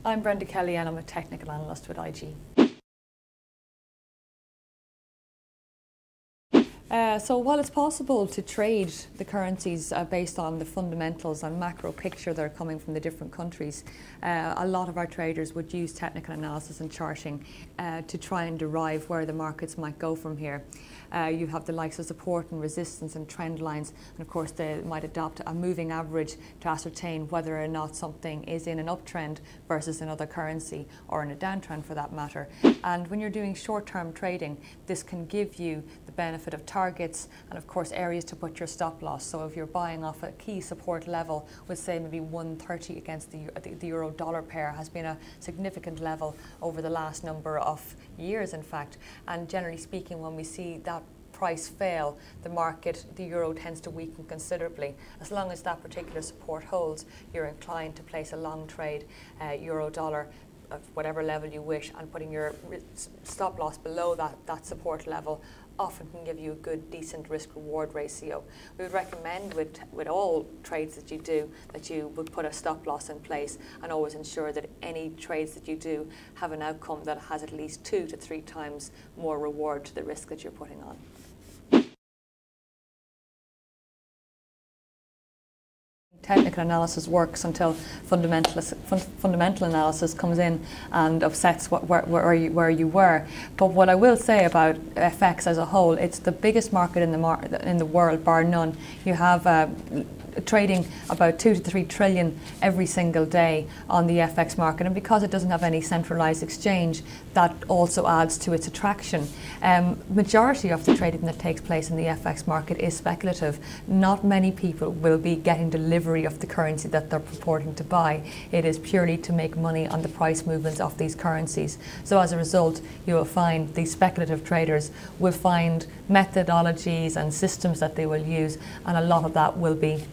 I'm Brenda Kelly and I'm a technical analyst with IG. So while it's possible to trade the currencies based on the fundamentals and macro picture that are coming from the different countries, a lot of our traders would use technical analysis and charting to try and derive where the markets might go from here. You have the likes of support and resistance and trend lines, and of course they might adopt a moving average to ascertain whether or not something is in an uptrend versus another currency, or in a downtrend for that matter. And when you're doing short-term trading, this can give you the benefit of targets and of course areas to put your stop loss. So if you're buying off a key support level with say maybe 130 against the euro dollar pair has been a significant level over the last number of years in fact, and generally speaking when we see that price fail, the market, the euro tends to weaken considerably. As long as that particular support holds, you're inclined to place a long trade euro dollar of whatever level you wish, and putting your stop loss below that support level often can give you a good decent risk reward ratio. We would recommend with all trades that you do that you would put a stop loss in place and always ensure that any trades that you do have an outcome that has at least 2 to 3 times more reward to the risk that you're putting on. Technical analysis works until fundamental analysis comes in and upsets where you were. But what I will say about FX as a whole, it's the biggest market in the world, bar none. You have trading about 2 to 3 trillion every single day on the FX market, and because it doesn't have any centralized exchange, that also adds to its attraction. Majority of the trading that takes place in the FX market is speculative. Not many people will be getting delivery of the currency that they're purporting to buy. It is purely to make money on the price movements of these currencies. So as a result, you will find these speculative traders will find methodologies and systems that they will use, and a lot of that will be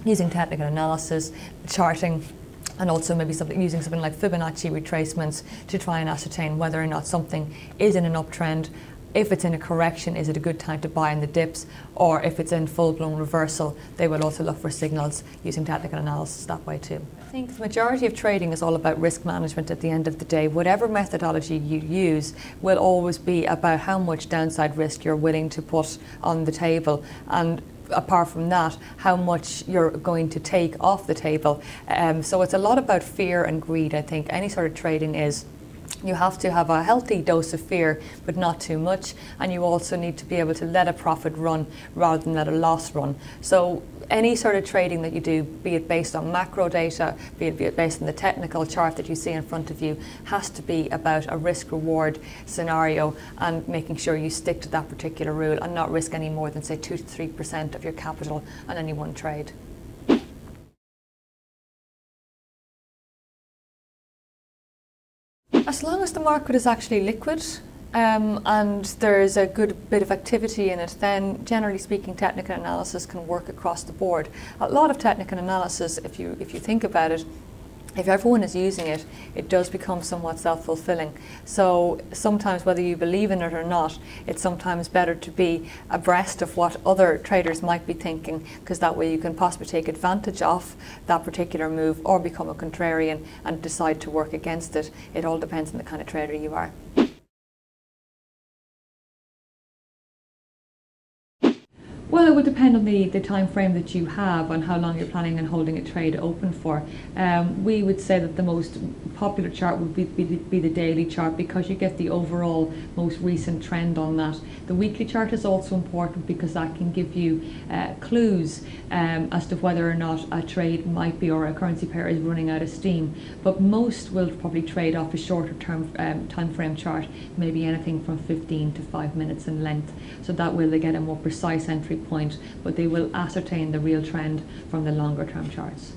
using technical analysis, charting, and also maybe using something like Fibonacci retracements to try and ascertain whether or not something is in an uptrend. If it's in a correction, is it a good time to buy in the dips? Or if it's in full-blown reversal, they will also look for signals using technical analysis that way too. I think the majority of trading is all about risk management at the end of the day. Whatever methodology you use will always be about how much downside risk you're willing to put on the table, and apart from that, how much you're going to take off the table. So it's a lot about fear and greed, I think. Any sort of trading is, you have to have a healthy dose of fear, but not too much, and you also need to be able to let a profit run rather than let a loss run. So any sort of trading that you do, be it based on macro data, be it based on the technical chart that you see in front of you, has to be about a risk-reward scenario and making sure you stick to that particular rule and not risk any more than say 2 to 3% of your capital on any one trade. As long as the market is actually liquid and there's a good bit of activity in it, then generally speaking technical analysis can work across the board. A lot of technical analysis, if you think about it, if everyone is using it, it does become somewhat self-fulfilling. So sometimes, whether you believe in it or not, it's sometimes better to be abreast of what other traders might be thinking, because that way you can possibly take advantage of that particular move or become a contrarian and decide to work against it. It all depends on the kind of trader you are. Well, it would depend on the time frame that you have and how long you're planning on holding a trade open for. We would say that the most popular chart would be the daily chart, because you get the overall most recent trend on that. The weekly chart is also important because that can give you clues as to whether or not a trade might be, or a currency pair is running out of steam. But most will probably trade off a shorter term time frame chart, maybe anything from 15 to 5 minutes in length. So that way they get a more precise entry point, but they will ascertain the real trend from the longer term charts.